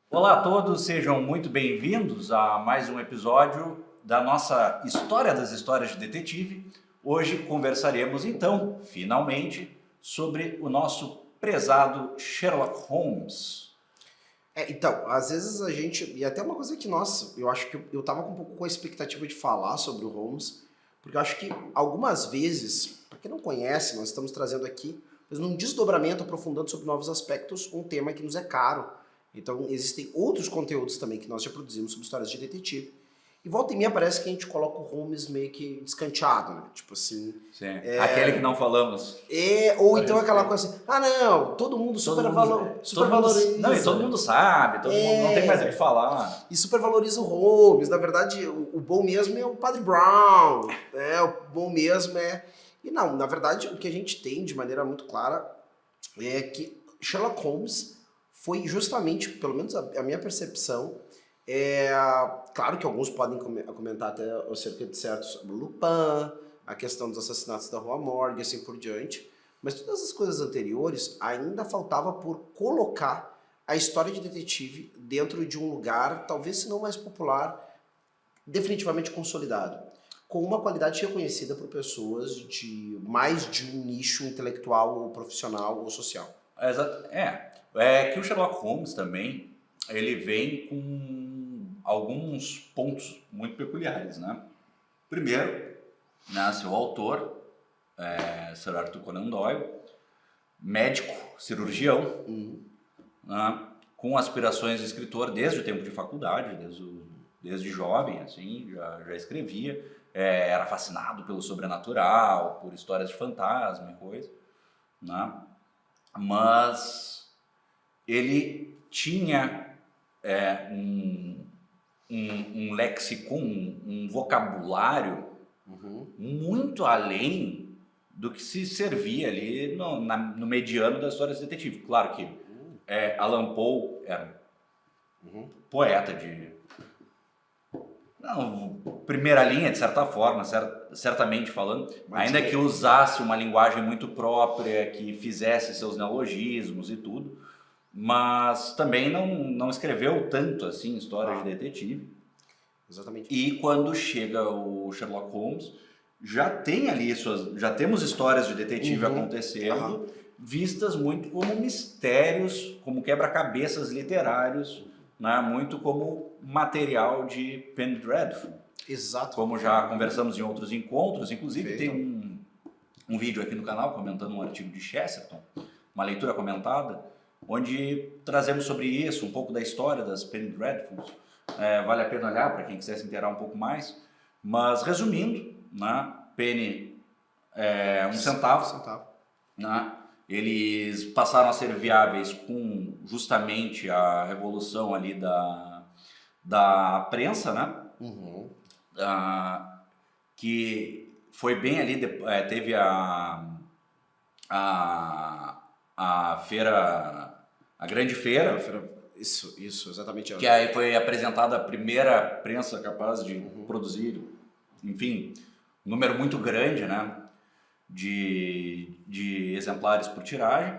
Olá a todos, sejam muito bem-vindos a mais um episódio da nossa História das Histórias de Detetive. Hoje conversaremos então, finalmente, sobre o nosso prezado Sherlock Holmes. Então, às vezes a gente. E até uma coisa que eu acho que eu tava com um pouco com a expectativa de falar sobre o Holmes, porque eu acho que algumas vezes, para quem não conhece, nós estamos trazendo aqui, mas num desdobramento, aprofundando sobre novos aspectos, um tema que nos é caro. Então, existem outros conteúdos também que nós já produzimos sobre histórias de detetive. E volta e meia parece que a gente coloca o Holmes meio que descanteado, né? Tipo assim. Sim, aquele que não falamos. Ou então aquela coisa assim, não, todo mundo supervaloriza. Não, e todo mundo sabe, todo mundo não tem mais o que falar. E supervaloriza o Holmes. Na verdade, o bom mesmo é o Padre Brown. O bom mesmo é... E não, na verdade, o que a gente tem de maneira muito clara é que Sherlock Holmes foi justamente, pelo menos a minha percepção, claro que alguns podem comentar até acerca de certos sobre Lupin, a questão dos assassinatos da Rua Morgue, assim por diante, mas todas as coisas anteriores ainda faltava por colocar a história de detetive dentro de um lugar, talvez se não mais popular, definitivamente consolidado, com uma qualidade reconhecida por pessoas de mais de um nicho intelectual ou profissional ou social. É que o Sherlock Holmes também, ele vem com alguns pontos muito peculiares, né? Primeiro, seu autor, Sir Arthur Conan Doyle, médico, cirurgião, né, com aspirações de escritor desde o tempo de faculdade, desde jovem, assim, já escrevia, era fascinado pelo sobrenatural, por histórias de fantasma e coisa, né? Mas ele tinha um lexicon, um vocabulário muito além do que se servia ali no mediano das histórias de detetive. Claro que Allan Poe era poeta de primeira linha, de certa forma, certamente falando, ainda que usasse uma linguagem muito própria, que fizesse seus neologismos e tudo, mas também não escreveu tanto assim histórias de detetive. Exatamente. E quando chega o Sherlock Holmes, já temos histórias de detetive acontecendo, vistas muito como mistérios, como quebra-cabeças literários, né? Muito como material de Penny Dreadful. Exato. Como já conversamos em outros encontros, inclusive tem um vídeo aqui no canal comentando um artigo de Chesterton, uma leitura comentada, onde trazemos sobre isso, um pouco da história das Penny Dreadfuls. Vale a pena olhar para quem quiser se inteirar um pouco mais. Mas resumindo, né, Penny é um centavo. Né? Eles passaram a ser viáveis com justamente a revolução ali da prensa, né? Que foi bem ali, teve a feira, a grande feira. Isso, exatamente. Que aí foi apresentada a primeira prensa capaz de produzir, enfim, um número muito grande, né, de exemplares por tiragem.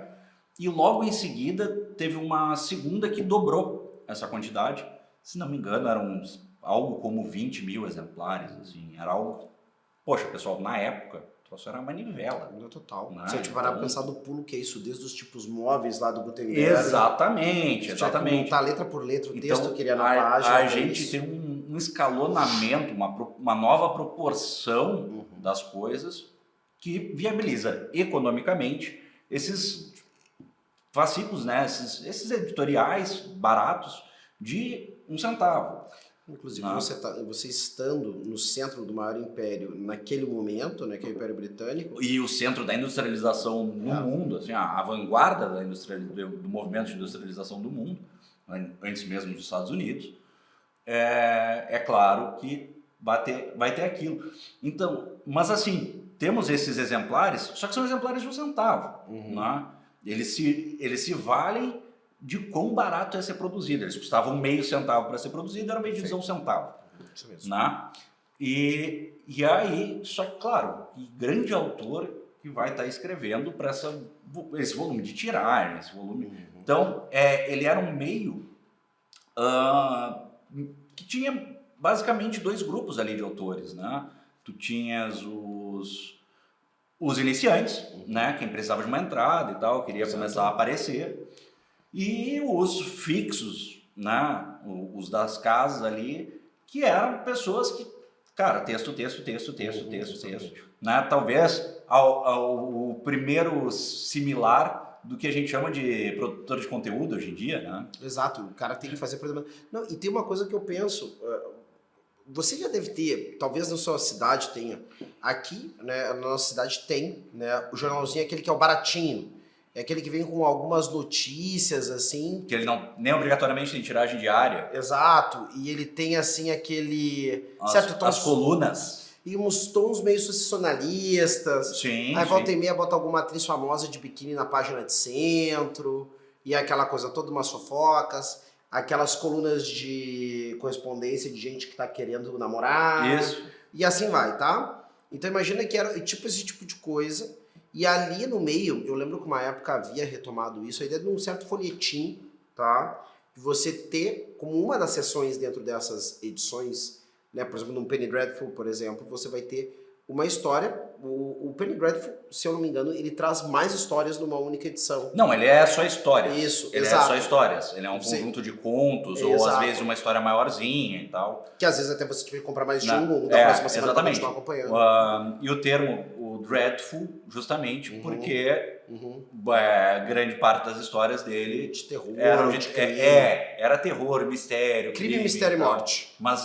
E logo em seguida teve uma segunda que dobrou essa quantidade. Se não me engano, eram algo como 20 mil exemplares. Assim, era algo... Poxa, pessoal, na época... Isso era uma manivela. Total. Né? Se a gente parar pra pensar do pulo que é isso, desde os tipos móveis lá do Gutenberg. Exatamente. Montar letra por letra, o texto que iria na página. A gente tem um escalonamento, uma nova proporção das coisas que viabiliza economicamente esses fascículos, né? Esses editoriais baratos de R$1. Inclusive, você estando no centro do maior império naquele momento, né, que é o Império Britânico. E o centro da industrialização no mundo, assim, a vanguarda do movimento de industrialização do mundo, antes mesmo dos Estados Unidos, é claro que vai ter aquilo. Então, mas assim, temos esses exemplares, só que são exemplares de R$1. Né? Eles se valem de quão barato é ser produzido. Eles custavam meio centavo para ser produzido, era meio de R$1. Isso mesmo. Né? E aí, só que claro, grande autor que vai estar escrevendo para esse volume de tiragem, esse volume. Então, ele era um meio que tinha basicamente dois grupos ali de autores, né? Tu tinhas os iniciantes, né? Quem precisava de uma entrada e tal, queria começar a aparecer. E os fixos, né? Os das casas ali, que eram pessoas que, cara, texto, né? Talvez o primeiro similar do que a gente chama de produtor de conteúdo hoje em dia, né? Exato, o cara tem que fazer... Não, e tem uma coisa que eu penso... Você já deve ter, talvez na sua cidade tenha, aqui, né, na nossa cidade tem, né, o jornalzinho, aquele que é o baratinho, é aquele que vem com algumas notícias, assim. Que ele não, nem obrigatoriamente tem tiragem diária. Exato, e ele tem, assim, aquele... As colunas. E uns tons meio sensacionalistas. Sim, aí volta e meia bota alguma atriz famosa de biquíni na página de centro, e aquela coisa toda, umas fofocas... Aquelas colunas de correspondência de gente que tá querendo namorar. Isso. E assim vai, tá? Então imagina que era tipo esse tipo de coisa. E ali no meio, eu lembro que uma época havia retomado isso, a ideia de um certo folhetim, tá? De você ter, como uma das sessões dentro dessas edições, né? Por exemplo, no Penny Dreadful, por exemplo, você vai ter uma história. O Penny Dreadful, se eu não me engano, ele traz mais histórias numa única edição. Não, ele é só histórias. Isso, ele exato. é só histórias. Ele é um conjunto de contos, ou às vezes uma história maiorzinha e tal. Que às vezes até você tiver que comprar mais de um da próxima semana para continuar acompanhando. E o termo, o Dreadful, justamente porque grande parte das histórias dele de terror, era terror, mistério, crime, mistério e morte. Mas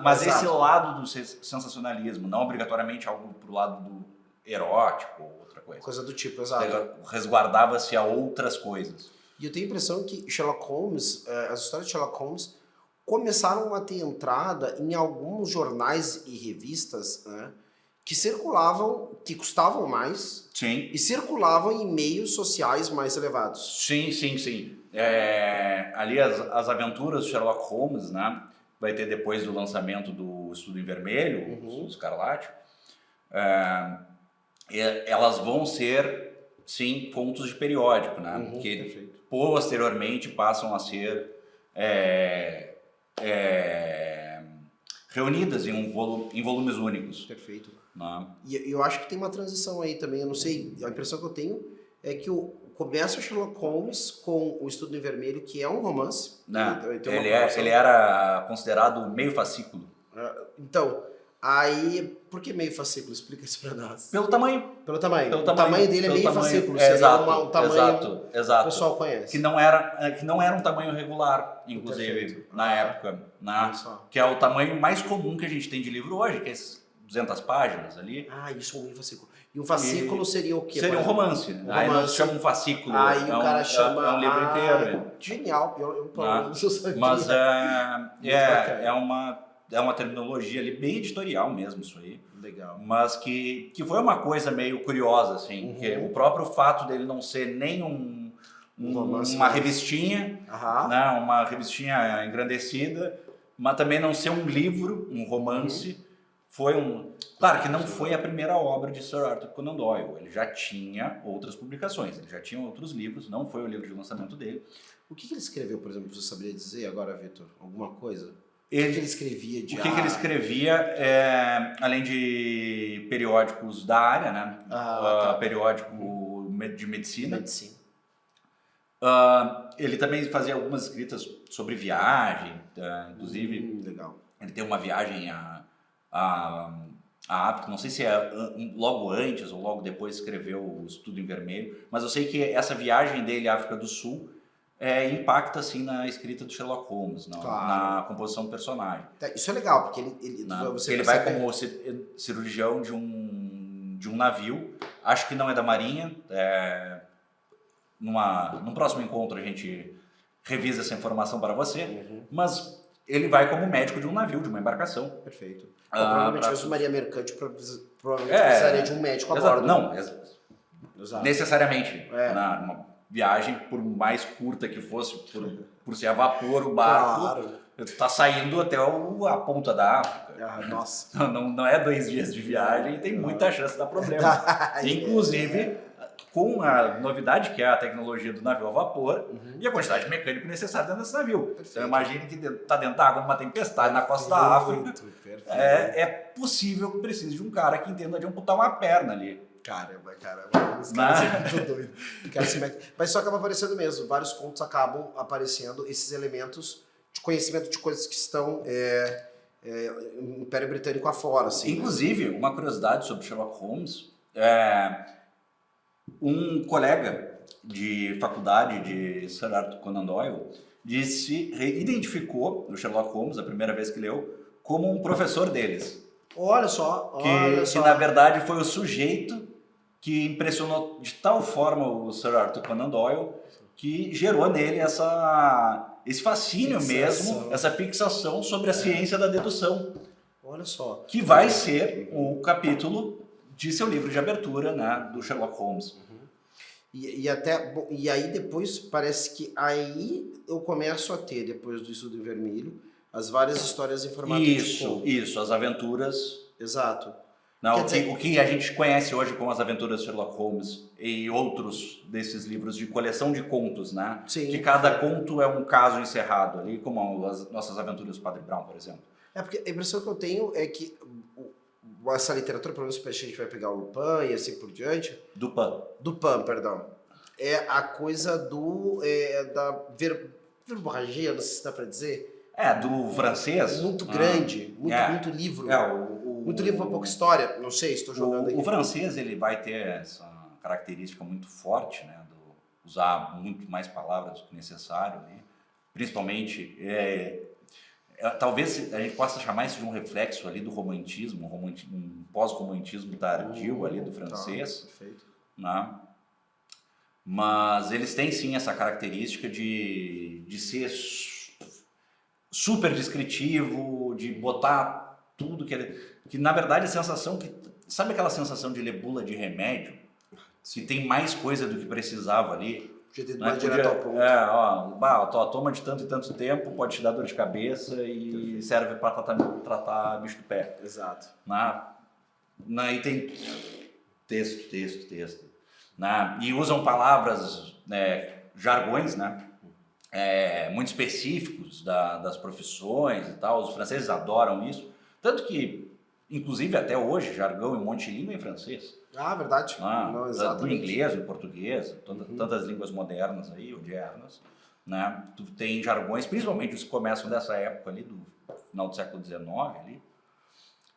mas esse lado do sensacionalismo, não obrigatoriamente algo pro lado do erótico ou outra coisa. Coisa do tipo, exato. Resguardava-se a outras coisas. E eu tenho a impressão que Sherlock Holmes, as histórias de Sherlock Holmes começaram a ter entrada em alguns jornais e revistas, né, que circulavam, que custavam mais. Sim. E circulavam em meios sociais mais elevados. Sim. Ali as aventuras de Sherlock Holmes, né? Vai ter depois do lançamento do Estudo em Vermelho, o Estudo Escarlate. Elas vão ser, sim, contos de periódico, né? Que posteriormente passam a ser reunidas em volumes únicos. Perfeito. Né? E eu acho que tem uma transição aí também, eu não sei, a impressão que eu tenho é que começa o Sherlock Holmes com o Estudo em Vermelho, que é um romance. Não, ele era considerado meio fascículo. Então, aí, por que meio fascículo? Explica isso pra nós. Pelo tamanho. O tamanho dele é meio fascículo. Exato, um tamanho exato. O pessoal conhece. Que não era um tamanho regular, inclusive, na época. Que é o tamanho mais comum que a gente tem de livro hoje, que é esses 200 páginas ali. Isso é um meio fascículo. E um fascículo seria o quê? Seria um romance. Aí nós chamamos um fascículo. Aí o cara chama... É um livro inteiro. Genial. Eu não sabia. Mas é uma terminologia ali bem editorial mesmo, isso aí. Legal. Mas que foi uma coisa meio curiosa, assim. Que o próprio fato dele não ser nem uma revistinha, né, uma revistinha engrandecida, mas também não ser um livro, um romance... Claro que não foi a primeira obra de Sir Arthur Conan Doyle. Ele já tinha outras publicações, ele já tinha outros livros, não foi o livro de lançamento dele. O que ele escreveu, por exemplo, você saberia dizer agora, Vitor? Alguma coisa? O que ele escrevia de... O que ele escrevia, além de periódicos da área, né? Periódico de medicina. Ele também fazia algumas escritas sobre viagem, inclusive. Legal. Ele tem uma viagem a África, não sei se é logo antes ou logo depois escreveu o Estudo em Vermelho, mas eu sei que essa viagem dele à África do Sul impacta assim na escrita do Sherlock Holmes, na composição do personagem. Isso é legal, porque ele vai como cirurgião de um navio, acho que não é da Marinha, num próximo encontro a gente revisa essa informação para você, mas ele vai como médico de um navio, de uma embarcação. Perfeito. Provavelmente fosse Maria Mercante, provavelmente precisaria de um médico a bordo. Não, necessariamente. Uma viagem, por mais curta que fosse, por ser a vapor, o barco está saindo até a ponta da África. Nossa. Não é 2 dias de viagem e tem muita chance de dar problema. Inclusive, com a novidade que é a tecnologia do navio a vapor e a quantidade de mecânico necessária dentro desse navio. Perfeito. Então imagine que está dentro da água numa tempestade na costa da África. Perfeito. É possível que precise de um cara que entenda de amputar uma perna ali. Caramba. Os caras são muito doidos. Mas só acaba aparecendo mesmo. Vários contos acabam aparecendo esses elementos de conhecimento de coisas que estão no Império Britânico afora. Assim, Inclusive, uma curiosidade sobre Sherlock Holmes, um colega de faculdade de Sir Arthur Conan Doyle identificou o Sherlock Holmes, a primeira vez que leu, como um professor deles. Olha só. Que na verdade foi o sujeito que impressionou de tal forma o Sir Arthur Conan Doyle que gerou nele esse fascínio mesmo, essa fixação sobre a ciência da dedução. Olha só. Que vai ser o capítulo de seu livro de abertura, né, do Sherlock Holmes. E aí depois parece que aí eu começo a ter, depois do Estudo em Vermelho, as várias histórias em formato de conto. Isso, as aventuras. Exato. Não, o que a gente conhece hoje como as aventuras de Sherlock Holmes e outros desses livros de coleção de contos, né? Sim. Que cada conto é um caso encerrado ali, como as nossas aventuras do Padre Brown, por exemplo. Porque a impressão que eu tenho é que essa literatura, pelo menos a gente vai pegar o Lupin e assim por diante. Dupin, perdão. É a coisa da verborragia, não sei se dá pra dizer. Do francês. Muito grande, muito livro. Muito livro pra pouca história, não sei, estou jogando aqui. O francês, ele vai ter essa característica muito forte, né, de usar muito mais palavras do que necessário, né? Principalmente, talvez a gente possa chamar isso de um reflexo ali do romantismo, um pós-romantismo tardio ali do francês. Tá, perfeito. Né? Mas eles têm sim essa característica de ser super descritivo, de botar tudo que na verdade a sensação sabe aquela sensação de ler bula de remédio? Se tem mais coisa do que precisava ali. Direto ao ponto. Toma de tanto e tanto tempo, pode te dar dor de cabeça e serve para tratar bicho do pé. Exato. E tem texto. E usam palavras, jargões, né? Muito específicos das profissões e tal. Os franceses adoram isso. Tanto que, inclusive até hoje, jargão e um monte de língua em francês. Verdade. Não, exatamente. Do inglês, do português, tantas línguas modernas aí, odiernas, né? Tu tem jargões, principalmente os que começam dessa época ali, do final do século XIX ali,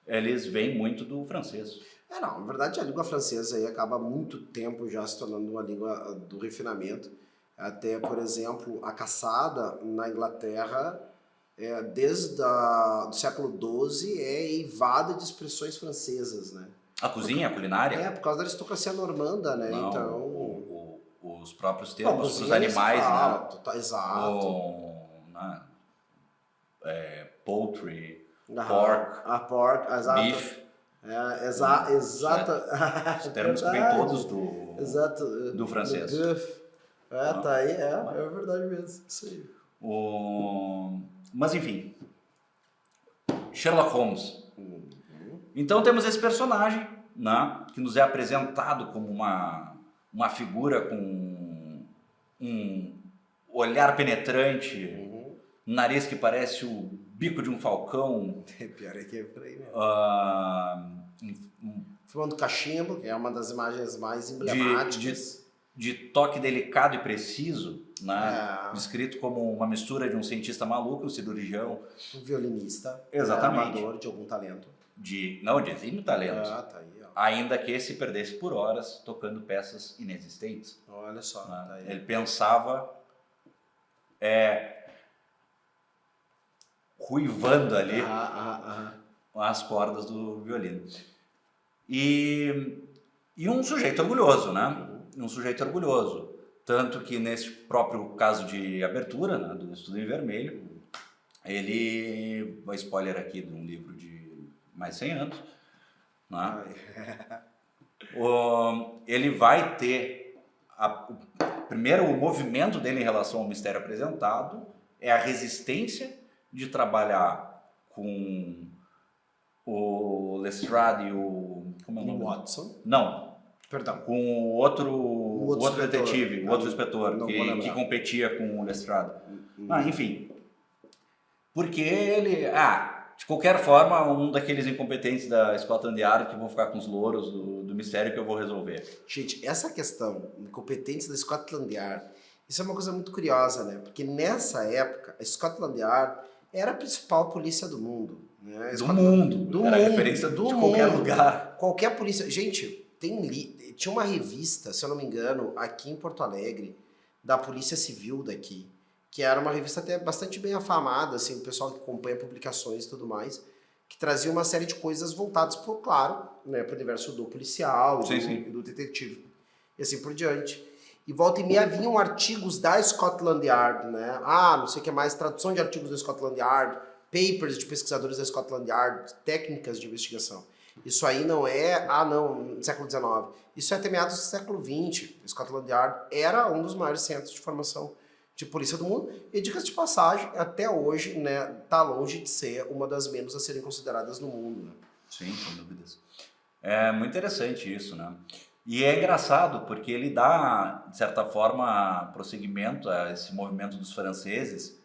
eles vêm muito do francês. Na verdade a língua francesa aí acaba há muito tempo já se tornando uma língua do refinamento. Até, por exemplo, a caçada na Inglaterra, desde o século XII, é eivada de expressões francesas, né? A cozinha, a culinária? Por causa da aristocracia normanda, né? Não, então... os próprios termos para os animais, né? Exato. Poultry, pork, exato. beef. Exato. Os termos que vêm todos do francês. Tá aí, é verdade mesmo, isso aí. Mas enfim, Sherlock Holmes. Então temos esse personagem, né, que nos é apresentado como uma figura com um olhar penetrante, um nariz que parece o bico de um falcão. Pior é que é por aí mesmo. Fumando cachimbo, que é uma das imagens mais emblemáticas. De toque delicado e preciso, né? Descrito como uma mistura de um cientista maluco, um cirurgião. Um violinista. Exatamente. Amador de algum talento. De exímio talento. Tá aí, ó. Ainda que se perdesse por horas tocando peças inexistentes. Olha só, né? Tá aí. Ele pensava ruivando ali as cordas do violino. E um sujeito orgulhoso, né? Um sujeito orgulhoso. Tanto que nesse próprio caso de abertura, né, do Estudo em Vermelho, ele, spoiler aqui de um livro de mais de 100 anos, né? Ele vai ter, primeiro o movimento dele em relação ao mistério apresentado é a resistência de trabalhar com o Lestrade e o... Como é o nome? Watson. Não, Perdão. com o outro detetive, o outro inspetor, não que competia com o Lestrade. Enfim, porque ele... de qualquer forma, um daqueles incompetentes da Scotland Yard que vão ficar com os louros do mistério que eu vou resolver. Gente, essa questão, incompetência da Scotland Yard, isso é uma coisa muito curiosa, né? Porque nessa época, a Scotland Yard era a principal polícia do mundo. Né? Do mundo. Era referência de qualquer lugar. Qualquer polícia... Gente, tinha uma revista, se eu não me engano, aqui em Porto Alegre, da Polícia Civil daqui, que era uma revista até bastante bem afamada, assim, o pessoal que acompanha publicações e tudo mais, que trazia uma série de coisas voltadas, claro, né, para o universo do policial e do detetive, e assim por diante. E volta e meia vinham artigos da Scotland Yard, né? Não sei o que mais, tradução de artigos da Scotland Yard, papers de pesquisadores da Scotland Yard, técnicas de investigação. Isso aí não é, no século XIX. Isso é até meados do século XX. A Scotland Yard era um dos maiores centros de formação de polícia do mundo. E, dicas de passagem, até hoje, né, tá longe de ser uma das menos a serem consideradas no mundo. Né? Sim, sem dúvidas. É muito interessante isso, né? E é engraçado porque ele dá, de certa forma, prosseguimento a esse movimento dos franceses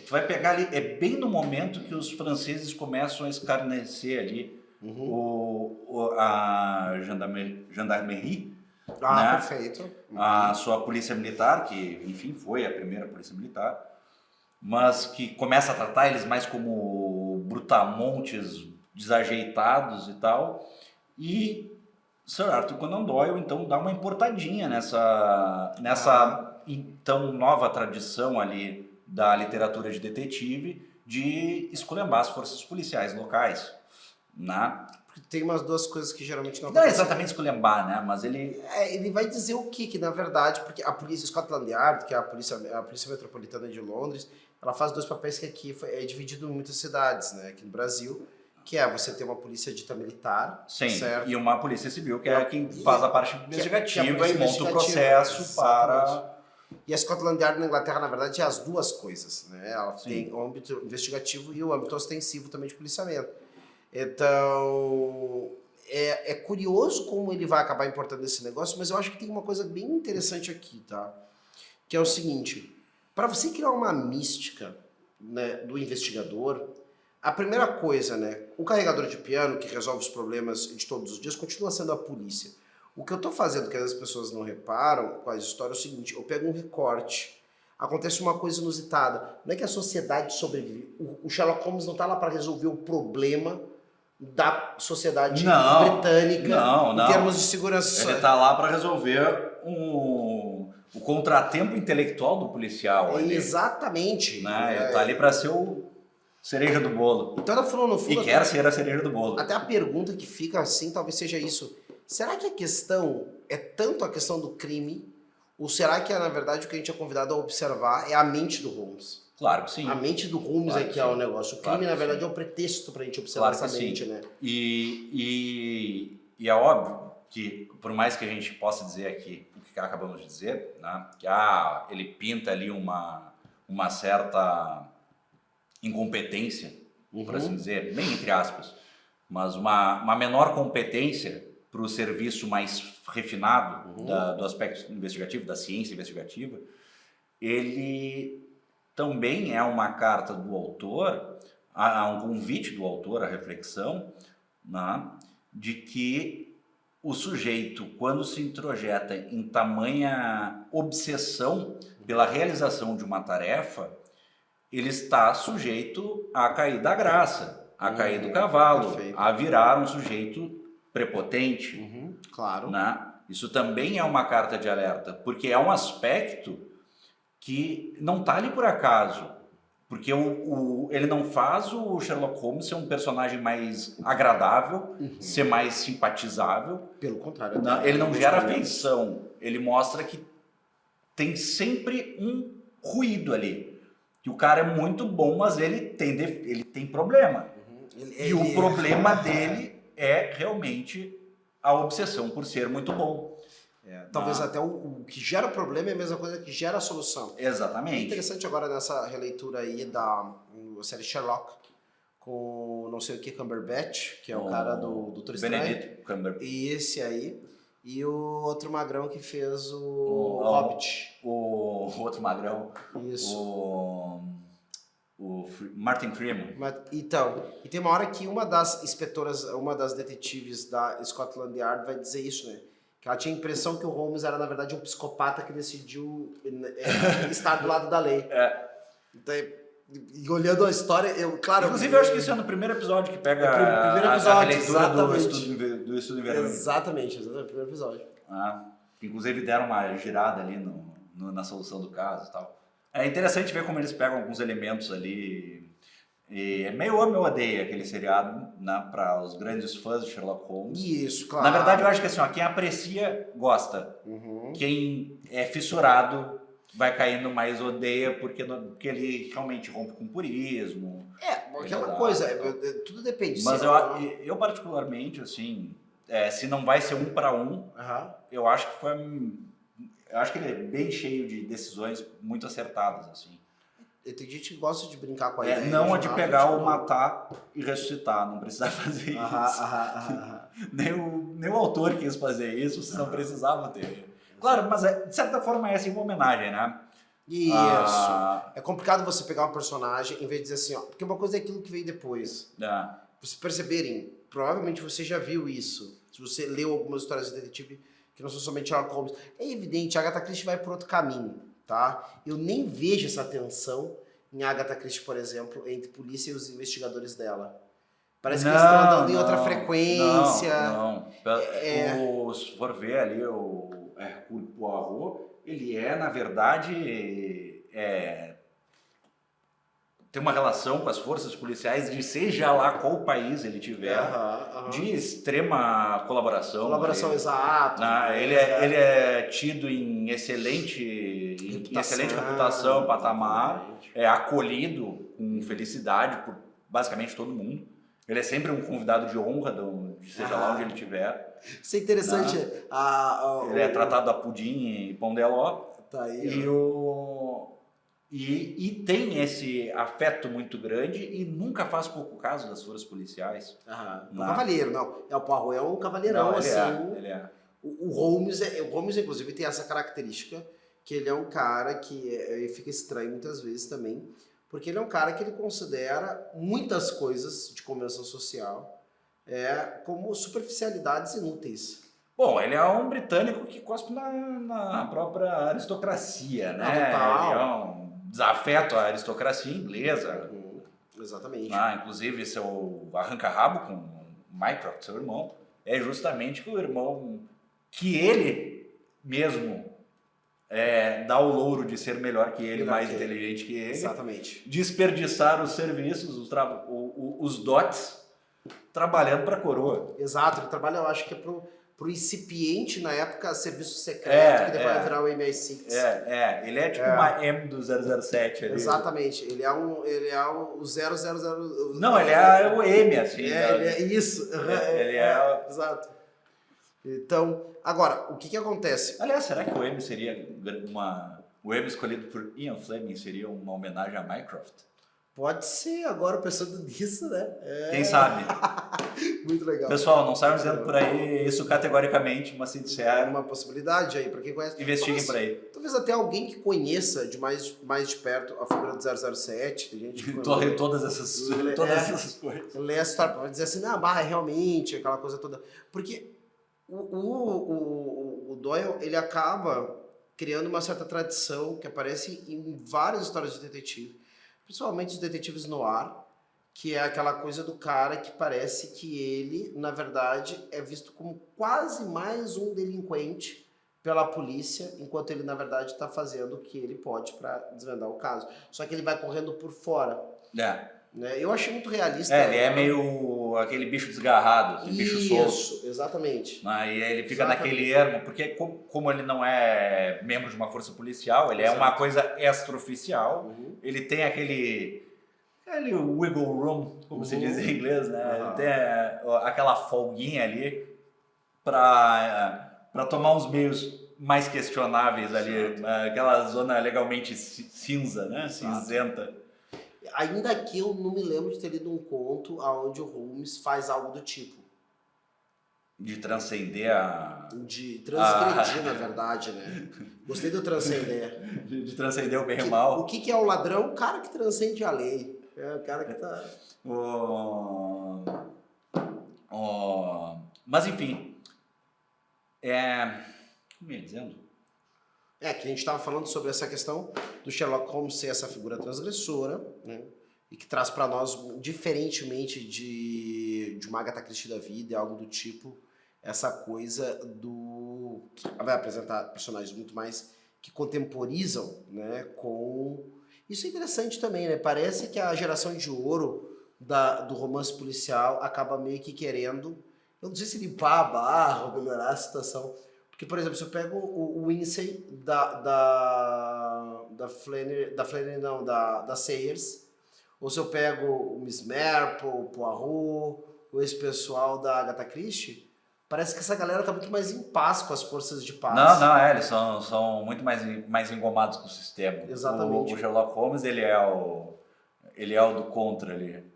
tu vai pegar ali, é bem no momento que os franceses começam a escarnecer ali a gendarmerie, né? Perfeito. A sua polícia militar, que enfim foi a primeira polícia militar, mas que começa a tratar eles mais como brutamontes desajeitados e tal, e Sir Arthur Conan Doyle então dá uma importadinha nessa então nova tradição ali da literatura de detetive de esculhambar as forças policiais locais, né? Porque tem umas duas coisas que geralmente não é exatamente esculhambar, né? Mas ele... ele vai dizer o que na verdade, porque a polícia Scotland Yard, que é a polícia metropolitana de Londres, ela faz dois papéis que aqui é dividido em muitas cidades, né? Aqui no Brasil, que é você ter uma polícia dita militar, certo? E uma polícia civil, que é quem faz a parte investigativa e monta o processo para... E a Scotland Yard na Inglaterra, na verdade, é as duas coisas, né? Ela tem o âmbito investigativo e o âmbito ostensivo também de policiamento. Então, é curioso como ele vai acabar importando esse negócio, mas eu acho que tem uma coisa bem interessante aqui, tá? Que é o seguinte, para você criar uma mística, né, do investigador, a primeira coisa, né, o carregador de piano que resolve os problemas de todos os dias continua sendo a polícia. O que eu tô fazendo, que as pessoas não reparam com as histórias, é o seguinte, eu pego um recorte, acontece uma coisa inusitada, não é que a sociedade sobrevive, o Sherlock Holmes não tá lá para resolver o problema da sociedade britânica em termos de segurança. Ele tá lá para resolver o contratempo intelectual do policial. Exatamente. Né? Ele tá ali para ser o cereja do bolo. Então, no fundo, quer ser a cereja do bolo. Até a pergunta que fica assim, talvez seja isso. Será que a questão é tanto a questão do crime, ou será que, na verdade, o que a gente é convidado a observar é a mente do Holmes? Claro que sim. A mente do Holmes é que é o negócio. O crime, na verdade, é o pretexto pra gente observar essa mente, né? E é óbvio que, por mais que a gente possa dizer aqui o que acabamos de dizer, né, que ele pinta ali uma certa incompetência, por assim dizer, bem entre aspas, mas uma menor competência para o serviço mais refinado do aspecto investigativo, da ciência investigativa, ele também é uma carta do autor, um convite do autor à reflexão, né, de que o sujeito, quando se introjeta em tamanha obsessão pela realização de uma tarefa, ele está sujeito a cair da graça, a cair do cavalo, a virar um sujeito prepotente. Claro. Né? Isso também é uma carta de alerta, porque é um aspecto que não está ali por acaso, porque ele não faz o Sherlock Holmes ser um personagem mais agradável, ser mais simpatizável. Pelo contrário. Ele não gera afeição, ele mostra que tem sempre um ruído ali, que o cara é muito bom, mas ele tem problema. E o problema dele é realmente a obsessão por ser muito bom. Talvez até o que gera o problema é a mesma coisa que gera a solução. Exatamente. É interessante agora nessa releitura aí da série Sherlock, com não sei o que Cumberbatch, que é o cara do Doutor Estranho. Benedict Cumberbatch. E esse aí. E o outro magrão que fez o Hobbit. O outro magrão. Isso. O Martin Freeman. Então, e tem uma hora que uma das inspetoras, uma das detetives da Scotland Yard vai dizer isso, né? Que ela tinha a impressão que o Holmes era, na verdade, um psicopata que decidiu estar do lado da lei. Então, e olhando a história, Inclusive, eu acho que isso é no primeiro episódio que pega a releitura do estudo em vermelho. Exatamente, no primeiro episódio. Inclusive, deram uma girada ali na solução do caso e tal. É interessante ver como eles pegam alguns elementos ali. E é meio amo ou odeia aquele seriado, né, para os grandes fãs de Sherlock Holmes. Isso, claro. Na verdade, eu acho que assim, quem aprecia, gosta. Quem é fissurado vai caindo mais odeia porque ele realmente rompe com purismo. Aquela coisa, tudo depende. Mas eu particularmente, assim, se não vai ser 1 para 1, eu acho que ele é bem cheio de decisões muito acertadas, assim. Tem gente que gosta de brincar com a ideia. Não a de pegar ou matar e ressuscitar, não precisava fazer isso. Nem o autor quis fazer isso, você não precisava ter. Claro, mas de certa forma é assim uma homenagem, né? Isso. É complicado você pegar um personagem em vez de dizer assim, ó, porque uma coisa é aquilo que veio depois. Pra vocês perceberem, provavelmente você já viu isso. Se você leu algumas histórias de detetive que não são somente Sherlock Holmes. É evidente, a Agatha Christie vai por outro caminho, tá? Eu nem vejo essa tensão em Agatha Christie, por exemplo, entre polícia e os investigadores dela. Parece que eles estão andando em outra frequência. Não. Se for ver ali o Hercule Poirot, ele na verdade, tem uma relação com as forças policiais de seja lá qual país ele tiver, de extrema colaboração. Colaboração, exato. Ele é tido em excelente reputação, patamar, é acolhido com felicidade por basicamente todo mundo. Ele é sempre um convidado de honra, seja lá onde ele estiver. Isso é interessante. Ele é tratado a pudim e pão de ló. Tá aí, e tem esse afeto muito grande e nunca faz pouco caso das forças policiais. Um cavalheiro, não. O Poirot é um cavalheirão, não, assim. Ele é. O Holmes, inclusive, tem essa característica, que ele é um cara que fica estranho muitas vezes também, porque ele é um cara que ele considera muitas coisas de convenção social como superficialidades inúteis. Bom, ele é um britânico que cospe na própria aristocracia, né? Total. Ele é um desafeto à aristocracia inglesa. Exatamente. Inclusive, seu arranca-rabo com Mycroft, seu irmão, é justamente que o irmão, que ele mesmo dá o louro de ser melhor que ele, mais inteligente que ele. Exatamente. Desperdiçar os serviços, os dotes, trabalhando para a coroa. Exato, ele trabalha, eu acho que é pro incipiente, na época, serviço secreto, que depois vai virar o MI6. Ele é tipo uma M do 007 ali. Exatamente, ele é o 000... Não, ele é o M, assim. Ele é isso. Exato. Então, agora, o que acontece? Aliás, será que o M seria o M escolhido por Ian Fleming seria uma homenagem a Mycroft? Pode ser, agora pensando nisso, né? Quem sabe? Muito legal. Pessoal, não saiam dizendo por aí isso categoricamente, mas se disser... uma possibilidade aí, para quem conhece. Investiguem por aí. Talvez até alguém que conheça de mais de perto a figura do 007, tem gente que... todas essas coisas. Lê essa história, vai dizer assim, realmente, aquela coisa toda. Porque o Doyle, ele acaba criando uma certa tradição que aparece em várias histórias de detetive, principalmente os detetives noir, que é aquela coisa do cara que parece que ele, na verdade, é visto como quase mais um delinquente pela polícia, enquanto ele, na verdade, está fazendo o que ele pode para desvendar o caso. Só que ele vai correndo por fora. Né? Eu achei muito realista. Ele é meio aquele bicho desgarrado, assim, bicho solto. Isso, exatamente. E ele fica naquele ermo, porque como ele não é membro de uma força policial, ele é uma coisa extraoficial, ele tem aquele wiggle room, como se diz em inglês, né? Ele tem aquela folguinha ali para tomar uns meios mais questionáveis ali, aquela zona legalmente cinza, né? Cinzenta. Ainda que eu não me lembro de ter lido um conto onde o Holmes faz algo do tipo. De transcender a... De transgredir, na verdade, né? Gostei do transcender. De transcender o bem e o mal. O que é o ladrão? O cara que transcende a lei. É o cara que tá... Mas enfim, como ia dizendo? Que a gente estava falando sobre essa questão do Sherlock Holmes ser essa figura transgressora, né? E que traz para nós, diferentemente de uma Agatha Christie da vida, algo do tipo, essa coisa do... vai apresentar personagens muito mais que contemporizam, né, com... Isso é interessante também, né? Parece que a geração de ouro do romance policial acaba meio que querendo, eu não sei se limpar a barra ou melhorar a situação. Porque, por exemplo, se eu pego o Winsey da Sayers, ou se eu pego o Miss Marple, o Poirot, ou esse pessoal da Agatha Christie, parece que essa galera tá muito mais em paz com as forças de paz. Não, eles são muito mais engomados com o sistema. Exatamente. O Sherlock Holmes, ele é o do contra ali.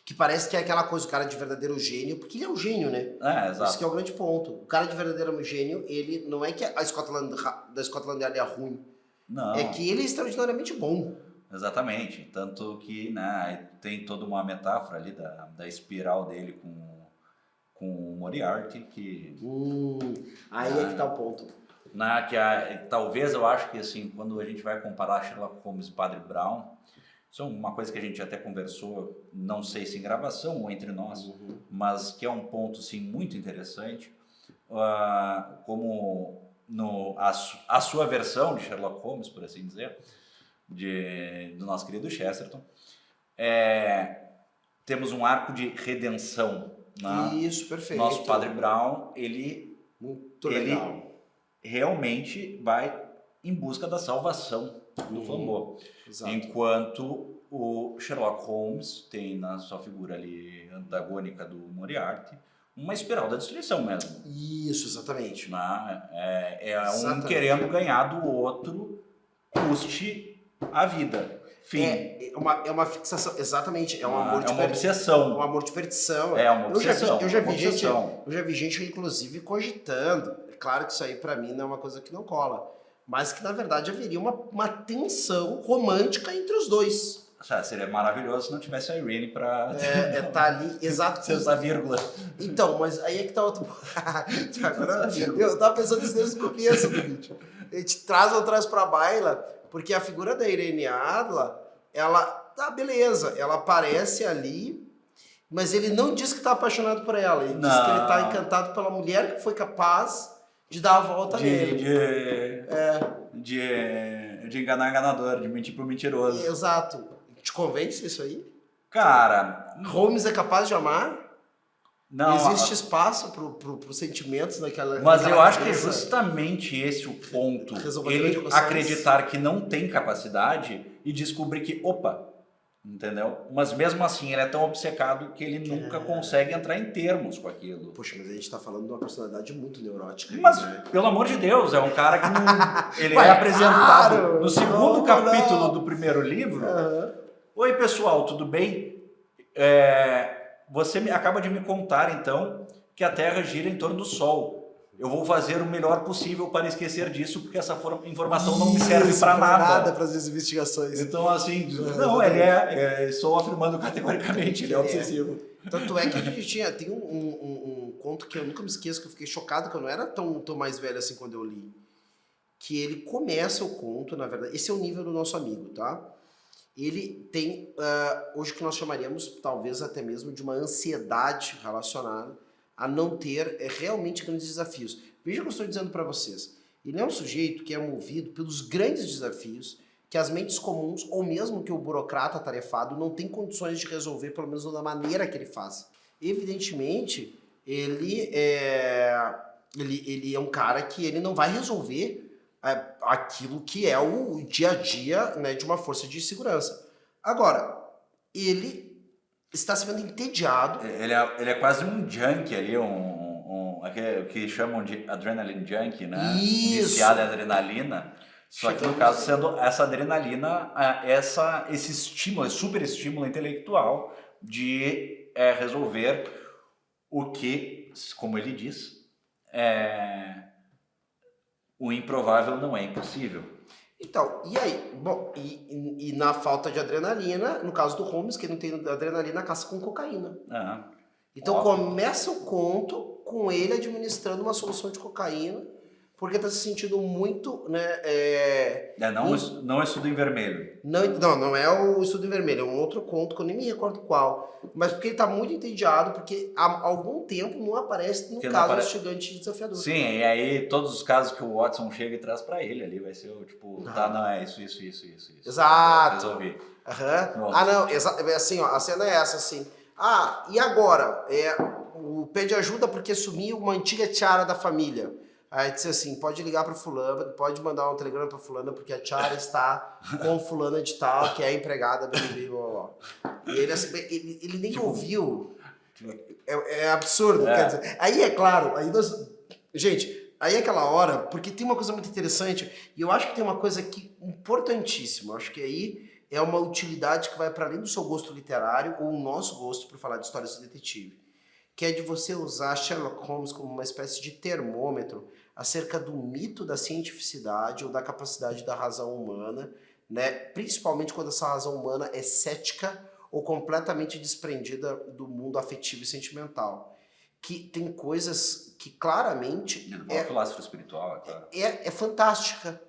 Que parece que é aquela coisa, o cara de verdadeiro gênio, porque ele é um gênio, né? Exato. Isso que é o grande ponto. O cara de verdadeiro gênio, ele não é que a da Scotland Yard é ruim. Não. É que ele é extraordinariamente bom. Exatamente. Tanto que, né, tem toda uma metáfora ali da espiral dele com o Moriarty, que... Aí é que tá o ponto. Talvez eu acho que, assim, quando a gente vai comparar Sherlock Holmes e Padre Brown, isso é uma coisa que a gente até conversou, não sei se em gravação ou entre nós, mas que é um ponto, sim, muito interessante, como a sua versão de Sherlock Holmes, por assim dizer, do nosso querido Chesterton, temos um arco de redenção. Né? Isso, perfeito. Nosso Padre Brown, muito legal. Ele realmente vai em busca da salvação do Flambeau. Exato. Enquanto o Sherlock Holmes tem na sua figura ali antagônica do Moriarty uma espiral da destruição mesmo. Isso, exatamente. Um querendo ganhar do outro, custe a vida. Fim. É uma fixação, exatamente. É um amor de uma obsessão. Um amor de perdição. É uma obsessão. Eu já vi gente, inclusive, cogitando. É claro que isso aí, pra mim, não é uma coisa que não cola. Mas que, na verdade, haveria uma tensão romântica entre os dois. Seria maravilhoso se não tivesse a Irene pra... tá ali, exato. Essa vírgula. Então, mas aí é que tá outro... Agora, eu tava pensando nisso desde o começo do vídeo. A gente traz pra baila, porque a figura da Irene Adler, ela... Tá, beleza, ela aparece ali, mas ele não diz que tá apaixonado por ela. Ele diz que ele tá encantado pela mulher que foi capaz de dar a volta nele. De enganar enganador, de mentir pro mentiroso. Exato. Te convence isso aí? Cara... Holmes é capaz de amar? Não. Existe espaço pros sentimentos naquela... Mas eu acho que é justamente esse o ponto. Ele acreditar que não tem capacidade e descobrir que, opa, entendeu? Mas mesmo assim ele é tão obcecado que ele nunca consegue entrar em termos com aquilo. Poxa, mas a gente tá falando de uma personalidade muito neurótica. Mas, né? pelo amor de Deus, é um cara que não... Ele é apresentado no segundo capítulo do primeiro livro. Oi, pessoal, tudo bem? Você acaba de me contar, então, que a Terra gira em torno do Sol. Eu vou fazer o melhor possível para esquecer disso, porque essa informação não me serve para nada. Para as investigações. Então, assim, não, estou afirmando categoricamente, ele é obsessivo. Tanto é que a gente tem um conto que eu nunca me esqueço, que eu fiquei chocado, que eu não era tão mais velho assim quando eu li. Que ele começa o conto, na verdade, esse é o nível do nosso amigo, tá? Ele tem, hoje, o que nós chamaríamos, talvez até mesmo, de uma ansiedade relacionada a não ter realmente grandes desafios. Veja o que eu estou dizendo para vocês. Ele é um sujeito que é movido pelos grandes desafios que as mentes comuns, ou mesmo que o burocrata atarefado, não tem condições de resolver, pelo menos da maneira que ele faz. Evidentemente, ele é um cara que ele não vai resolver aquilo que é o dia a dia, né, de uma força de segurança. Agora, ele está se vendo entediado. Ele é quase um junkie ali, o que chamam de adrenaline junkie, né? Isso. Viciado em adrenalina. Só que no caso sendo essa adrenalina, esse estímulo, esse super estímulo intelectual de resolver o que, como ele diz, o improvável não é impossível. Então, e aí? Bom, e na falta de adrenalina, no caso do Holmes, que não tem adrenalina, caça com cocaína. Então óbvio. começa o conto com ele administrando uma solução de cocaína, porque tá se sentindo muito, né? Não é estudo em vermelho. Não é o Estudo em Vermelho, é um outro conto que eu nem me recordo qual. Mas porque ele tá muito entediado, porque há algum tempo não aparece nenhum caso instigante desafiador. Sim, e aí todos os casos que o Watson chega e traz pra ele ali vai ser o tipo, não, é isso. Exato. Resolvi. Não, assim, ó, a cena é essa, assim. E agora? O pede ajuda porque sumiu uma antiga tiara da família. Aí disse assim, pode ligar para fulana, pode mandar um telegrama para fulana, porque a tiara está com fulana de tal, que é empregada, blá, blá, blá. E ele, assim, ele nem ouviu. É absurdo, quer dizer. Aí é claro, gente, aí é aquela hora, porque tem uma coisa muito interessante, e eu acho que tem uma coisa aqui importantíssima, eu acho que aí é uma utilidade que vai para além do seu gosto literário, ou o nosso gosto por falar de histórias de detetive, que é de você usar Sherlock Holmes como uma espécie de termômetro acerca do mito da cientificidade ou da capacidade da razão humana, né? Principalmente quando essa razão humana é cética ou completamente desprendida do mundo afetivo e sentimental. Que tem coisas que claramente... O lastro espiritual, é claro. É fantástica.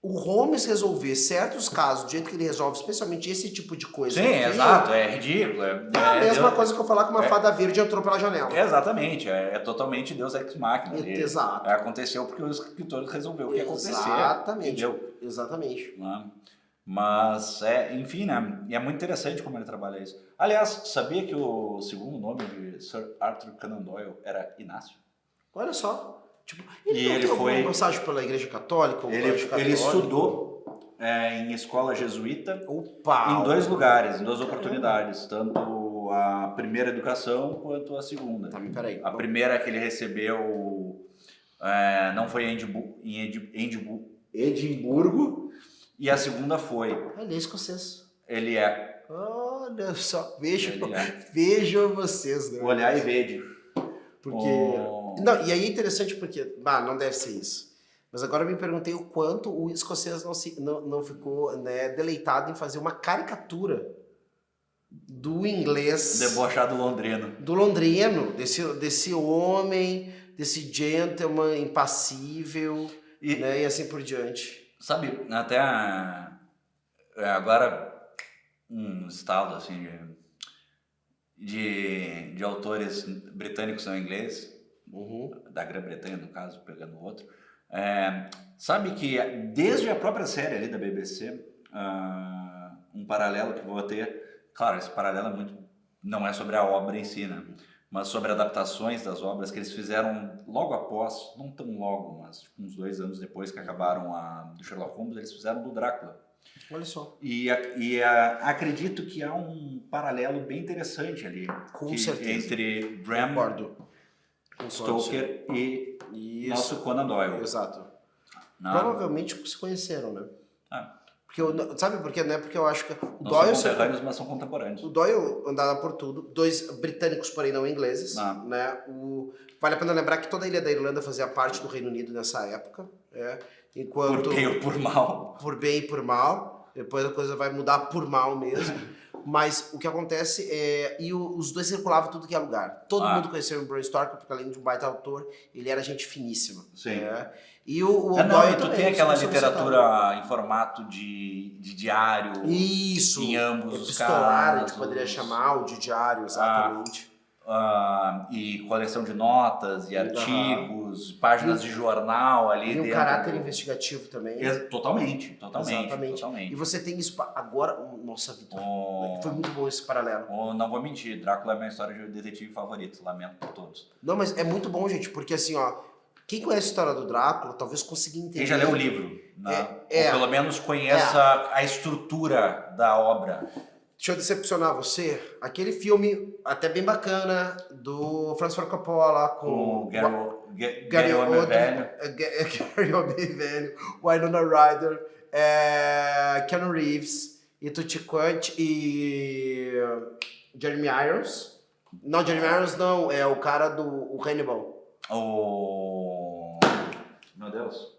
O Holmes resolver certos casos do jeito que ele resolve, especialmente esse tipo de coisa. Sim, exato, é ridículo. É a mesma coisa que eu falar que uma fada verde entrou pela janela. Exatamente, é totalmente Deus Ex Machina. Exato. Aconteceu porque o escritor resolveu o que ia acontecer. Exatamente. Exatamente. Mas, enfim, né? E é muito interessante como ele trabalha isso. Aliás, sabia que o segundo nome de Sir Arthur Conan Doyle era Inácio? Olha só. Tipo, ele foi passagem pela Igreja Católica? Ele estudou em escola jesuíta. Opa! Em 2 lugares, em 2 oportunidades, tanto a primeira educação quanto a segunda. Tá, peraí. A primeira que ele recebeu não foi em Edimburgo, e a segunda foi. Ele é escocês. Ele é. Olha só, vejam vocês, né? Olhar e vede. Porque. Não, e aí é interessante porque, não deve ser isso. Mas agora eu me perguntei o quanto o escocês não ficou, né, deleitado em fazer uma caricatura do inglês... Debochado londrino. Do londrino, desse homem, desse gentleman impassível, né, e assim por diante. Sabe, até agora um estalo assim de autores britânicos ou ingleses, da Grã-Bretanha no caso, pegando outro, sabe que desde a própria série ali da BBC, um paralelo que vou ter, claro, esse paralelo não é sobre a obra em si, né? Mas sobre adaptações das obras que eles fizeram logo após, não tão logo, mas uns 2 anos depois que acabaram do Sherlock Holmes, eles fizeram do Drácula. Olha só. E acredito que há um paralelo bem interessante ali. Com certeza. Entre Bram Stoker e nosso Conan Doyle. Exato. Provavelmente se conheceram, né? Porque sabe por quê? Não é porque eu acho que o não Doyle... são contemporâneos, mas são contemporâneos. O Doyle andava por tudo. 2 britânicos, porém não ingleses. Né? Vale a pena lembrar que toda a ilha da Irlanda fazia parte do Reino Unido nessa época. Enquanto, por bem ou por mal. Por bem e por mal. Depois a coisa vai mudar por mal mesmo. Mas o que acontece é... E os 2 circulavam em tudo que é lugar. Todo mundo conheceu o Bram Stoker, porque além de um baita autor, ele era gente finíssima. Sim. E o Doyle também, tem aquela literatura em formato de diário. Isso. Em ambos os epistolar, casos. A gente poderia chamar, o de diário, exatamente. E coleção de notas e artigos, páginas de jornal ali dentro. E um caráter investigativo também. Totalmente. E você tem isso agora... Nossa, Vitor, foi muito bom esse paralelo. Não vou mentir, Drácula é a minha história de detetive favorita, lamento por todos. Não, mas é muito bom, gente, porque assim, quem conhece a história do Drácula talvez consiga entender. Quem já leu o livro, né? Ou pelo menos conheça a estrutura da obra. Deixa eu decepcionar você. Aquele filme até bem bacana do Francis Ford Coppola Com o Gary Gary Oldman velho. Gary Oldman velho, Winona Ryder, Keanu Reeves, e Tutti Quanti e Jeremy Irons. Não, Jeremy Irons não, é o cara do o Hannibal. Meu Deus.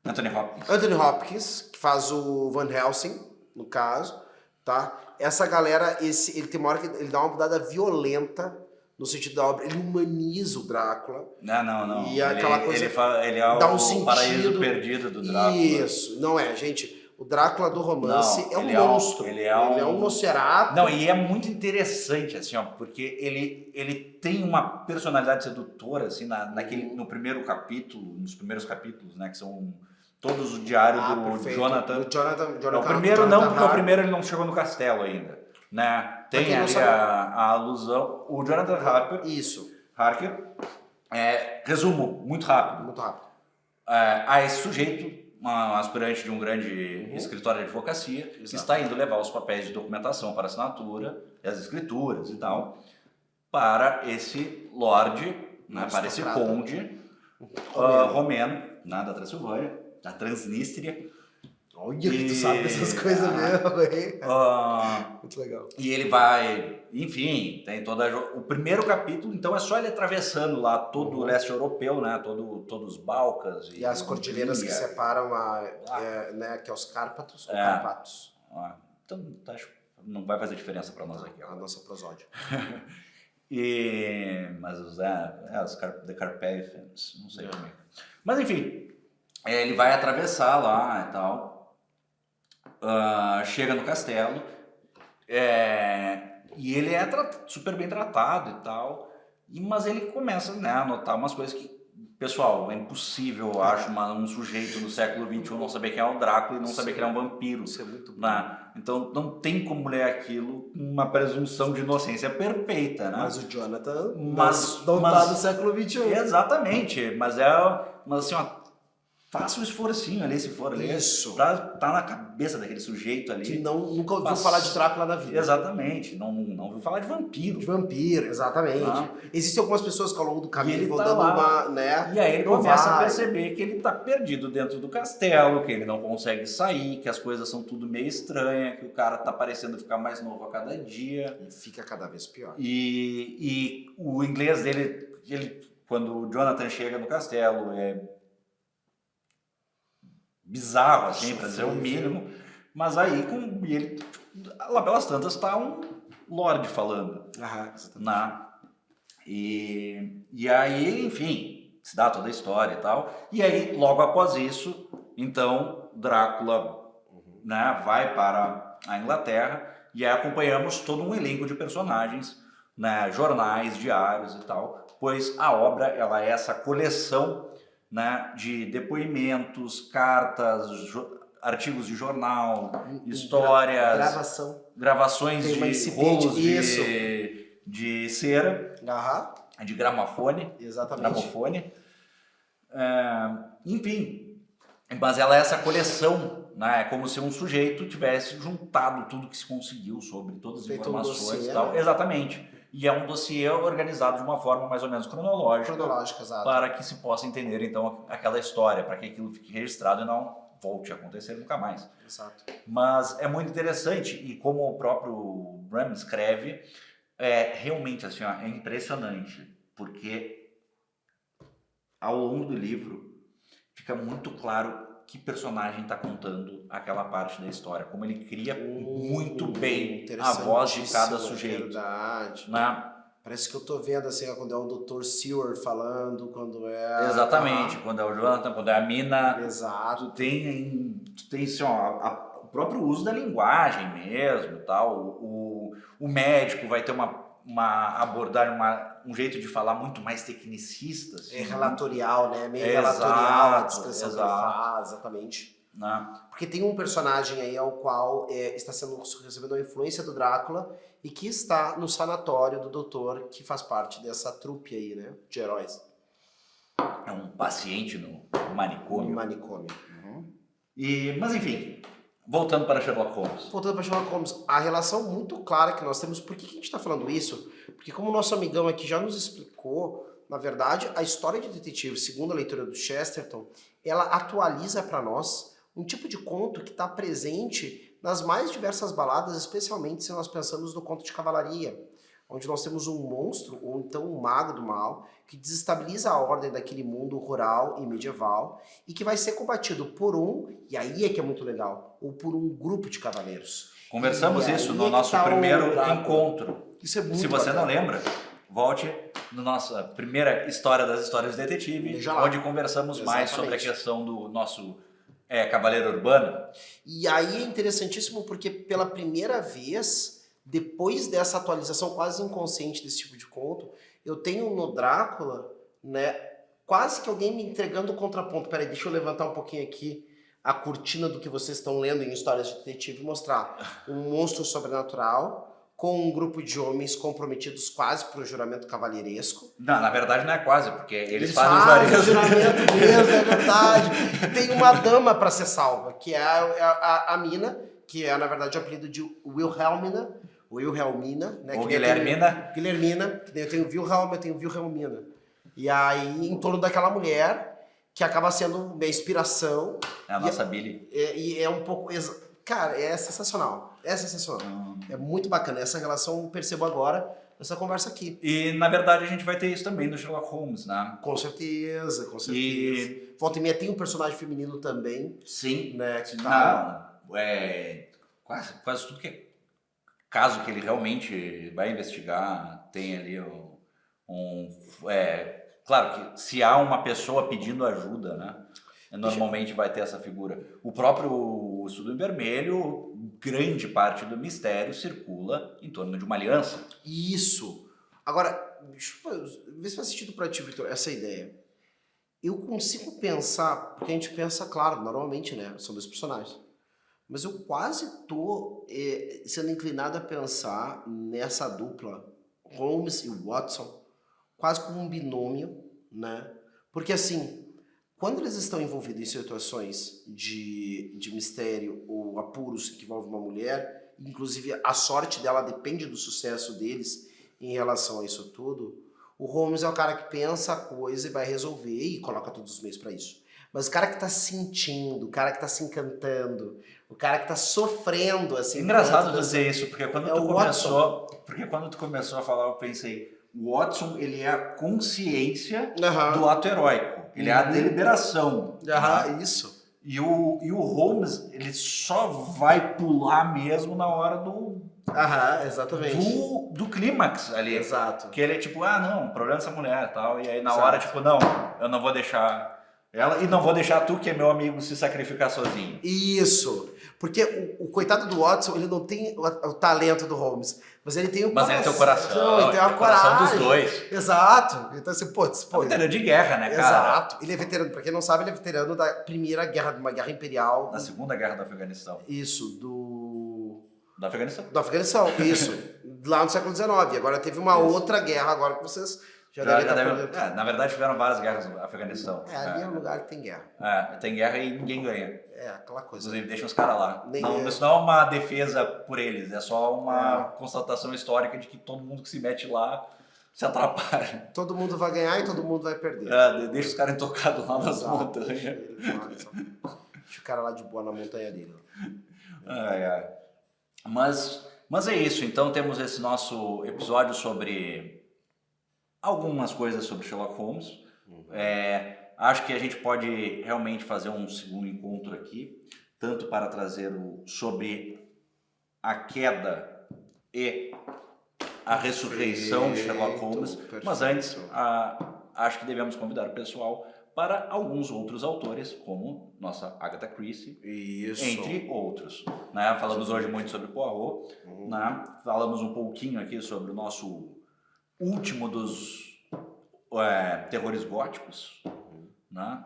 Anthony Hopkins. Anthony Hopkins, que faz o Van Helsing, no caso, tá? Essa galera, ele tem uma hora que ele dá uma mudada violenta no sentido da obra, ele humaniza o Drácula. Não. E aquela coisa ele é dá um o sentido, paraíso perdido do Drácula. Isso, não é, gente. O Drácula do romance Não, é um ele monstro. Ele é um Nosferatu. Não, e é muito interessante, assim, ó, porque ele tem uma personalidade sedutora, assim, no primeiro capítulo, nos primeiros capítulos, né, que são todos o diário do perfeito. Jonathan. Do Jonathan. O primeiro não, porque o primeiro ele não chegou no castelo ainda, né? Tem ali a alusão. O Jonathan Harker. Isso. Harker. Resumo, muito rápido. Muito rápido. A esse sujeito, um aspirante de um grande escritório de advocacia, que está indo levar os papéis de documentação para assinatura, as escrituras e tal, para esse lorde, né, para esse conde romeno, da Transilvânia, da Transnistria. Olha que tu sabe dessas coisas mesmo, hein? Muito legal. E ele vai, enfim, tem o primeiro capítulo, então é só ele atravessando lá todo o leste europeu, né? Todos os Balcãs. E as cordilheiras que separam, né? Que é os Cárpatos ou Carpatos. Então, acho que não vai fazer diferença para nós aqui. A nossa prosódia. Mas os The Carpathians, não sei como é. Mas enfim, ele vai atravessar lá e tal. Chega no castelo e ele é super bem tratado e tal, mas ele começa, né, a notar umas coisas que, pessoal, é impossível, eu acho, um sujeito no século XXI não saber quem é o Drácula e não saber que ele é um vampiro. Isso é muito bom. Né? Então não tem como ler aquilo com uma presunção de inocência perfeita, né? Mas o Jonathan não tá no século XXI. Exatamente, mas assim, faça um esforcinho ali, se for ali. Isso. Pra estar na cabeça daquele sujeito ali. Que nunca ouviu falar de Drácula na vida. Exatamente. Não ouviu falar de vampiro. De vampiro, exatamente. Existem algumas pessoas que ao longo do caminho vão tá dando lá, né? E aí ele começa a perceber que ele tá perdido dentro do castelo, que ele não consegue sair, que as coisas são tudo meio estranhas, que o cara tá parecendo ficar mais novo a cada dia. E fica cada vez pior. E o inglês dele, quando o Jonathan chega no castelo, é bizarro, assim, para dizer o mínimo. Mas aí, ele, lá pelas tantas, tá um lorde falando. E aí, enfim, se dá toda a história e tal. E aí, logo após isso, então, Drácula né, vai para a Inglaterra e aí acompanhamos todo um elenco de personagens, né, jornais, diários e tal, pois a obra ela é essa coleção, né, de depoimentos, cartas, artigos de jornal, histórias, gravações de rolos de cera, de gramofone. Exatamente. Enfim, mas ela é essa coleção, né, é como se um sujeito tivesse juntado tudo que se conseguiu sobre todas as informações e tal. Exatamente. E é um dossiê organizado de uma forma mais ou menos cronológica, exato. Para que se possa entender então aquela história, para que aquilo fique registrado e não volte a acontecer nunca mais. Exato. Mas é muito interessante e como o próprio Bram escreve, realmente assim, é impressionante, porque ao longo do livro fica muito claro que personagem está contando aquela parte da história, como ele cria muito bem a voz de cada sujeito. Verdade. Né? Parece que eu tô vendo assim, quando é o Dr. Seward falando, quando é... Exatamente, quando é o Jonathan, quando é a Mina. Exato. Tem assim, o próprio uso da linguagem mesmo, tal. O médico vai ter uma abordagem, um jeito de falar muito mais tecnicista. Assim, relatorial, né? Meio relatorial a descrição que ele faz, exatamente. Não. Porque tem um personagem aí ao qual está recebendo a influência do Drácula e que está no sanatório do doutor, que faz parte dessa trupe aí, né? De heróis. É um paciente no manicômio. No manicômio. Mas enfim, Voltando para Sherlock Holmes. Voltando para Sherlock Holmes, a relação muito clara que nós temos, por que a gente está falando isso? Porque como o nosso amigão aqui já nos explicou, na verdade, a história de detetive, segundo a leitura do Chesterton, ela atualiza para nós um tipo de conto que está presente nas mais diversas baladas, especialmente se nós pensamos no conto de cavalaria, onde nós temos um monstro, ou então um mago do mal, que desestabiliza a ordem daquele mundo rural e medieval, e que vai ser combatido por um, e aí é que é muito legal, ou por um grupo de cavaleiros. Conversamos E isso aí no é que nosso tá o primeiro Drácula. encontro. Isso é muito Se você bacana. não lembra, volte na nossa primeira história das histórias de detetive, Veja lá. onde conversamos mais sobre a Exatamente. questão do nosso cavaleiro urbano. E aí é interessantíssimo porque pela primeira vez, depois dessa atualização quase inconsciente desse tipo de conto, eu tenho no Drácula, né, quase que alguém me entregando o contraponto. Peraí, deixa eu levantar um pouquinho aqui a cortina do que vocês estão lendo em histórias de detetive e mostrar um monstro sobrenatural com um grupo de homens comprometidos quase para o juramento cavalheiresco. Não, na verdade não é quase, porque eles fazem fazem o o juramento mesmo, é verdade. E tem uma dama para ser salva, que é a Mina, que é, na verdade, o apelido de Wilhelmina, né? Ou que nem eu tenho- Guilhermina. Guilhermina, que nem eu tenho Wilhelm, eu tenho Wilhelmina. E aí, em torno daquela mulher, que acaba sendo minha inspiração, É a nossa Billy. e é um pouco... Cara, é sensacional. É sensacional. É muito bacana. Essa relação eu percebo agora nessa conversa aqui. E na verdade a gente vai ter isso também no Sherlock Holmes, né? Com certeza, com certeza. E Volta e meia tem um personagem feminino também, sim, né? Que tá... não, quase tudo que é caso que ele realmente vai investigar tem ali claro que se há uma pessoa pedindo ajuda, né? Normalmente vai ter essa figura. O próprio Estudo em Vermelho, grande parte do mistério circula em torno de uma aliança. Isso. Agora, deixa eu ver se faz sentido pra ti, Victor, essa ideia. Eu consigo pensar, porque a gente pensa, claro, normalmente, né? São dois personagens. Mas eu quase tô sendo inclinado a pensar nessa dupla, Holmes e Watson, quase como um binômio, né? Porque assim, quando eles estão envolvidos em situações de mistério ou apuros que envolvem uma mulher, inclusive a sorte dela depende do sucesso deles em relação a isso tudo, o Holmes é o cara que pensa a coisa e vai resolver e coloca todos os meios para isso. Mas o cara que tá sentindo, o cara que tá se encantando, o cara que tá sofrendo, assim... É engraçado dentro dizer isso, porque quando tu começou a falar, eu pensei, o Watson, ele é a consciência do ato heróico, ele é a deliberação. Né? Isso. E o Holmes, ele só vai pular mesmo na hora Exatamente. do clímax ali. Exato. Que ele é tipo, não, o problema é essa mulher e tal. E aí na Exato. hora, tipo, não, eu não vou deixar ela e não vou deixar tu, que é meu amigo, se sacrificar sozinho. Isso. Porque o coitado do Watson, ele não tem o talento do Holmes, mas ele tem o coração. Mas ele tem o coração, ele tem a o coração coragem. dos dois. Exato. Então assim, pô... Veterano de guerra, né, cara? Exato. Ele é veterano, pra quem não sabe, ele é veterano da primeira guerra, de uma guerra imperial. Da Segunda Guerra do Afeganistão. Isso, Do Afeganistão? Do Afeganistão, isso. Lá no século XIX. Agora teve uma outra guerra, agora que vocês já devem estar... Na verdade tiveram várias guerras no Afeganistão. Ali é um lugar que tem guerra. Tem guerra e ninguém ganha. É, aquela coisa. Inclusive, deixa os caras lá. Nem Isso não é uma defesa por eles, é só uma constatação histórica de que todo mundo que se mete lá se atrapalha. Todo mundo vai ganhar e todo mundo vai perder. Deixa os caras intocados lá nas montanhas. Deixa o cara lá de boa na montanha dele. Mas é isso, então temos esse nosso episódio sobre algumas coisas sobre Sherlock Holmes. Acho que a gente pode realmente fazer um segundo encontro aqui, tanto para trazer sobre a queda e a ressurreição de Sherlock Holmes, mas antes acho que devemos convidar o pessoal para alguns outros autores, como nossa Agatha Christie, entre outros. Né? Falamos hoje muito sobre Poirot, né? Falamos um pouquinho aqui sobre o nosso último dos terrores góticos, né?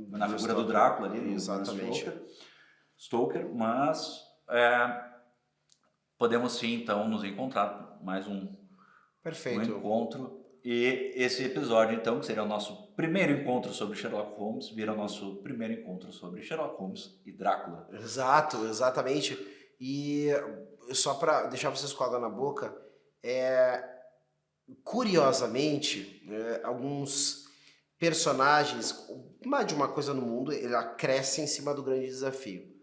Na figura do Drácula ali, exatamente. Stoker, mas podemos sim então nos encontrar mais um encontro E esse episódio, então, que seria o nosso primeiro encontro sobre Sherlock Holmes, vira o nosso primeiro encontro sobre Sherlock Holmes e Drácula. Exato, exatamente. E só para deixar vocês com água na boca, curiosamente, alguns personagens, mais de uma coisa no mundo, ela cresce em cima do grande desafio.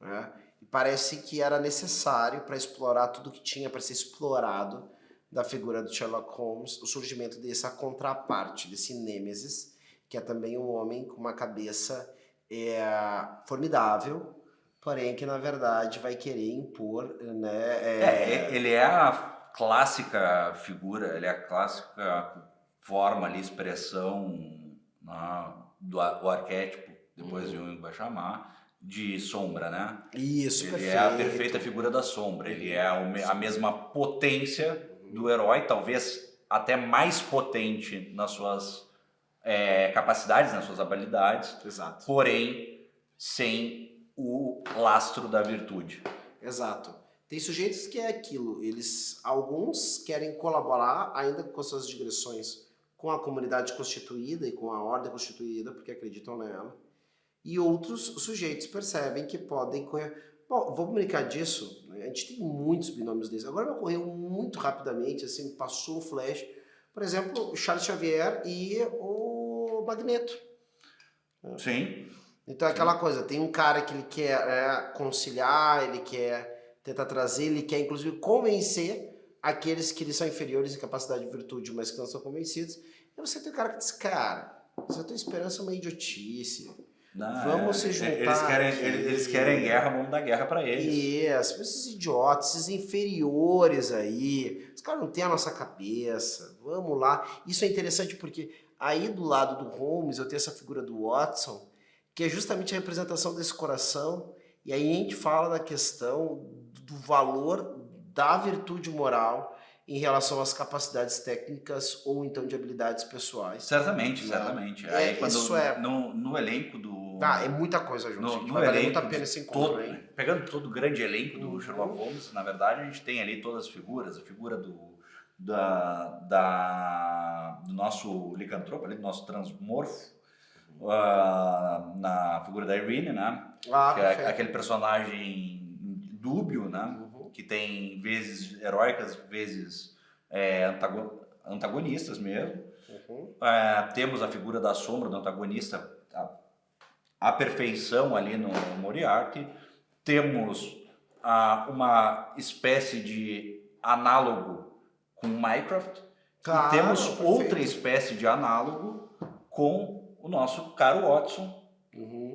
Né? E parece que era necessário para explorar tudo que tinha para ser explorado da figura do Sherlock Holmes, o surgimento dessa contraparte, desse Nêmesis, que é também um homem com uma cabeça formidável, porém que na verdade vai querer impor, né? Ele é a clássica figura, ele é a clássica forma ali, expressão, né, do arquétipo, depois de um vai chamar, de sombra, né? Isso, ele perfeito. é a perfeita figura da sombra, ele é a mesma potência do herói, talvez até mais potente nas suas capacidades, nas suas habilidades, Exato. porém sem o lastro da virtude. Exato. Tem sujeitos que é aquilo, alguns querem colaborar ainda com suas digressões com a comunidade constituída e com a ordem constituída, porque acreditam nela, e outros sujeitos percebem que podem correr. Bom, vamos brincar disso, né? A gente tem muitos binômios desses. Agora me ocorreu muito rapidamente, assim, passou o flash, por exemplo, o Charles Xavier e o Magneto. Sim. Então é aquela coisa, tem um cara que ele quer conciliar, ele quer tentar trazer, ele quer inclusive convencer aqueles que lhe são inferiores em capacidade de virtude, mas que não são convencidos. E você tem um cara que diz, cara, você tem esperança é uma idiotice. Não, vamos se juntar. Eles querem guerra, vamos dar guerra pra eles. Esses idiotas, esses inferiores aí, os caras não têm a nossa cabeça, vamos lá. Isso é interessante porque aí do lado do Holmes eu tenho essa figura do Watson, que é justamente a representação desse coração, e aí a gente fala da questão do valor da virtude moral em relação às capacidades técnicas ou então de habilidades pessoais. Certamente, certamente. Aí quando isso no elenco do... é muita coisa junto, gente. No Vai valer elenco, muito a pena esse encontro, hein? Pegando todo o grande elenco do Sherlock Holmes, na verdade a gente tem ali todas as figuras, a figura do nosso licantropo, ali, do nosso transmorfo, na figura da Irene, né? Que é aquele personagem dúbio, né? Que tem vezes heróicas, vezes antagonistas mesmo. Temos a figura da sombra do antagonista, a perfeição ali no Moriarty. Temos uma espécie de análogo com Mycroft. Claro, e temos perfeito. outra espécie de análogo com o nosso caro Watson,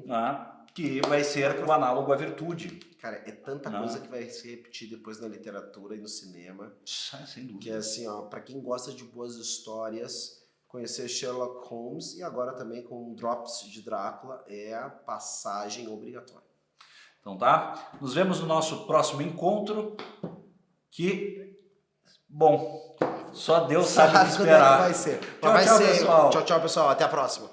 né? Que vai ser o análogo à virtude. Cara, é tanta coisa que vai se repetir depois na literatura e no cinema. Sem dúvida. Que é assim, ó, pra quem gosta de boas histórias, conhecer Sherlock Holmes e agora também com Drops de Drácula é a passagem obrigatória. Então tá? Nos vemos no nosso próximo encontro, que, bom, só Deus sabe o que esperar. Vai ser. Tchau, pessoal. Tchau, pessoal. Até a próxima.